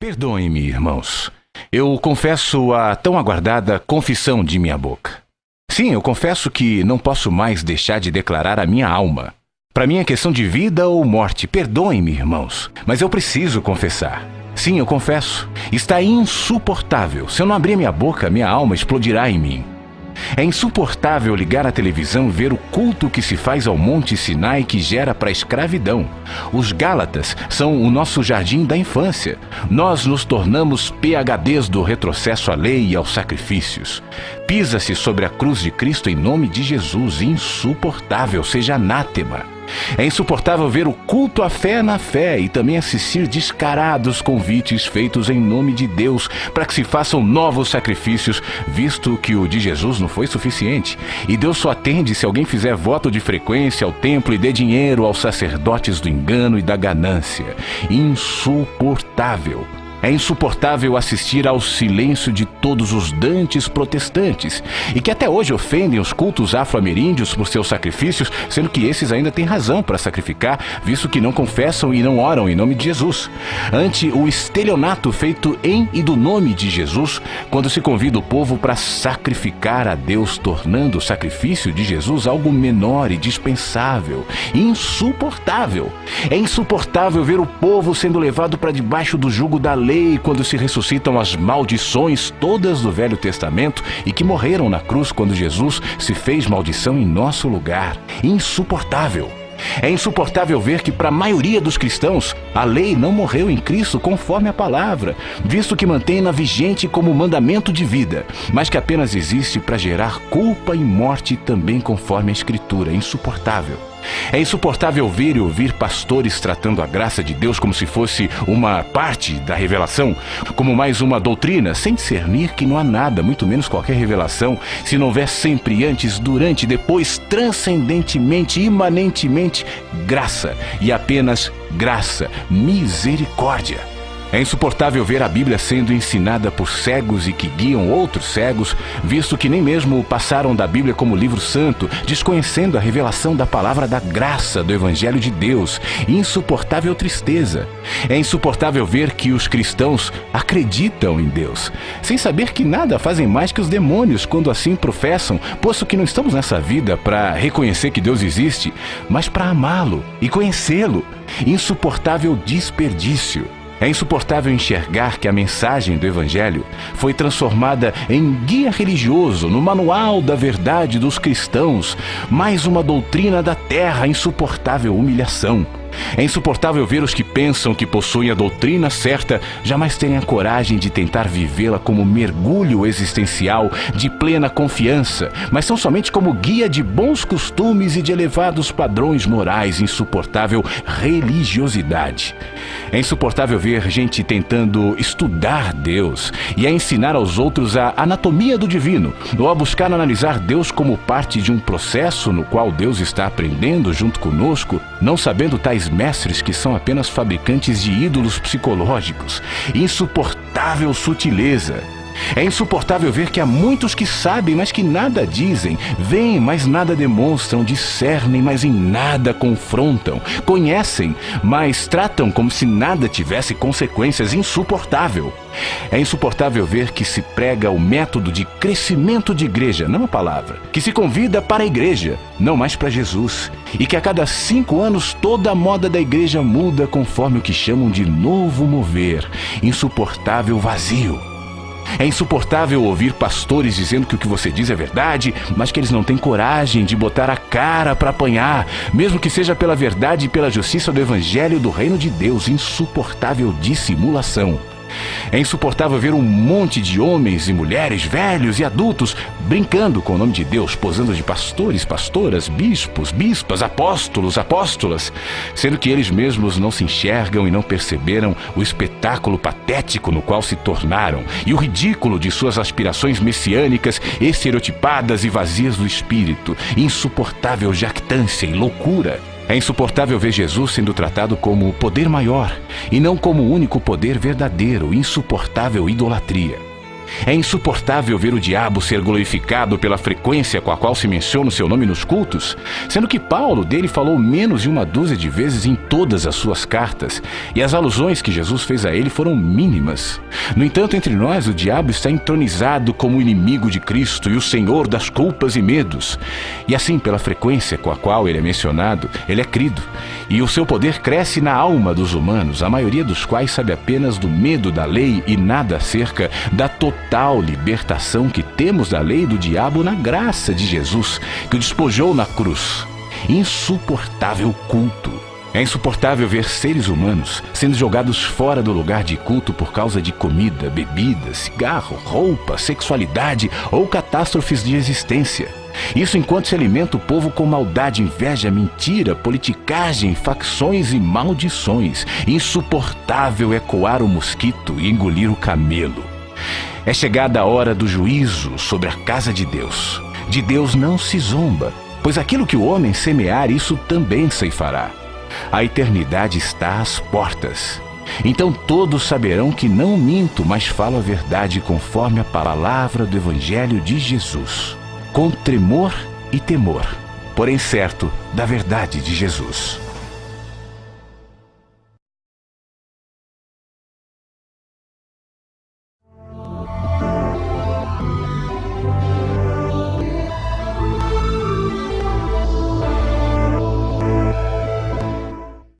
Perdoem-me, irmãos. Eu confesso a tão aguardada confissão de minha boca. Sim, eu confesso que não posso mais deixar de declarar a minha alma. Para mim é questão de vida ou morte. Perdoem-me, irmãos, mas eu preciso confessar. Sim, eu confesso. Está insuportável. Se eu não abrir minha boca, minha alma explodirá em mim. É insuportável ligar a televisão e ver o culto que se faz ao Monte Sinai que gera para a escravidão. Os Gálatas são o nosso jardim da infância. Nós nos tornamos PhDs do retrocesso à lei e aos sacrifícios. Pisa-se sobre a cruz de Cristo em nome de Jesus. Insuportável, seja anátema. É insuportável ver o culto à fé na fé e também assistir descarados convites feitos em nome de Deus para que se façam novos sacrifícios, visto que o de Jesus não foi suficiente. E Deus só atende se alguém fizer voto de frequência ao templo e dê dinheiro aos sacerdotes do engano e da ganância. Insuportável. É insuportável assistir ao silêncio de todos os dantes protestantes e que até hoje ofendem os cultos afro-ameríndios por seus sacrifícios, sendo que esses ainda têm razão para sacrificar, visto que não confessam e não oram em nome de Jesus. Ante o estelionato feito em e do nome de Jesus, quando se convida o povo para sacrificar a Deus, tornando o sacrifício de Jesus algo menor e dispensável. Insuportável. É insuportável ver o povo sendo levado para debaixo do jugo da lei quando se ressuscitam as maldições todas do Velho Testamento e que morreram na cruz quando Jesus se fez maldição em nosso lugar. Insuportável. É insuportável ver que para a maioria dos cristãos a lei não morreu em Cristo conforme a palavra, visto que mantém-na vigente como mandamento de vida, mas que apenas existe para gerar culpa e morte também conforme a Escritura. É insuportável. É insuportável ver e ouvir pastores tratando a graça de Deus como se fosse uma parte da revelação, como mais uma doutrina, sem discernir que não há nada, muito menos qualquer revelação, se não houver sempre antes, durante, depois, transcendentemente, imanentemente, graça e apenas graça, misericórdia. É insuportável ver a Bíblia sendo ensinada por cegos e que guiam outros cegos, visto que nem mesmo passaram da Bíblia como livro santo, desconhecendo a revelação da palavra da graça do Evangelho de Deus. Insuportável tristeza. É insuportável ver que os cristãos acreditam em Deus, sem saber que nada fazem mais que os demônios quando assim professam, posto que não estamos nessa vida para reconhecer que Deus existe, mas para amá-lo e conhecê-lo. Insuportável desperdício. É insuportável enxergar que a mensagem do Evangelho foi transformada em guia religioso, no manual da verdade dos cristãos, mais uma doutrina da terra. Insuportável humilhação. É insuportável ver os que pensam que possuem a doutrina certa jamais terem a coragem de tentar vivê-la como mergulho existencial de plena confiança, mas são somente como guia de bons costumes e de elevados padrões morais. Insuportável religiosidade. É insuportável ver gente tentando estudar Deus e a ensinar aos outros a anatomia do divino, ou a buscar analisar Deus como parte de um processo no qual Deus está aprendendo junto conosco, não sabendo tais mestres que são apenas fabricantes de ídolos psicológicos. Insuportável sutileza. É insuportável ver que há muitos que sabem, mas que nada dizem, veem, mas nada demonstram, discernem, mas em nada confrontam, conhecem, mas tratam como se nada tivesse consequências. Insuportável. É insuportável ver que se prega o método de crescimento de igreja, não a palavra, que se convida para a igreja, não mais para Jesus, e que a cada 5 anos toda a moda da igreja muda conforme o que chamam de novo mover. Insuportável vazio. É insuportável ouvir pastores dizendo que o que você diz é verdade, mas que eles não têm coragem de botar a cara para apanhar, mesmo que seja pela verdade e pela justiça do Evangelho do Reino de Deus. Insuportável dissimulação. É insuportável ver um monte de homens e mulheres, velhos e adultos, brincando com o nome de Deus, posando de pastores, pastoras, bispos, bispas, apóstolos, apóstolas, sendo que eles mesmos não se enxergam e não perceberam o espetáculo patético no qual se tornaram e o ridículo de suas aspirações messiânicas, estereotipadas e vazias do espírito. Insuportável jactância e loucura. É insuportável ver Jesus sendo tratado como o poder maior e não como o único poder verdadeiro. Insuportável idolatria. É insuportável ver o diabo ser glorificado pela frequência com a qual se menciona o seu nome nos cultos, sendo que Paulo dele falou menos de uma dúzia de vezes em todas as suas cartas, e as alusões que Jesus fez a ele foram mínimas. No entanto, entre nós, o diabo está entronizado como o inimigo de Cristo e o senhor das culpas e medos. E assim, pela frequência com a qual ele é mencionado, ele é crido, e o seu poder cresce na alma dos humanos, a maioria dos quais sabe apenas do medo da lei e nada acerca da total libertação que temos da lei e do diabo na graça de Jesus, que o despojou na cruz. Insuportável culto. É insuportável ver seres humanos sendo jogados fora do lugar de culto por causa de comida, bebida, cigarro, roupa, sexualidade ou catástrofes de existência. Isso enquanto se alimenta o povo com maldade, inveja, mentira, politicagem, facções e maldições. Insuportável é coar o mosquito e engolir o camelo. É chegada a hora do juízo sobre a casa de Deus. De Deus não se zomba, pois aquilo que o homem semear, isso também ceifará. A eternidade está às portas. Então todos saberão que não minto, mas falo a verdade conforme a palavra do Evangelho de Jesus, com tremor e temor, porém certo da verdade de Jesus.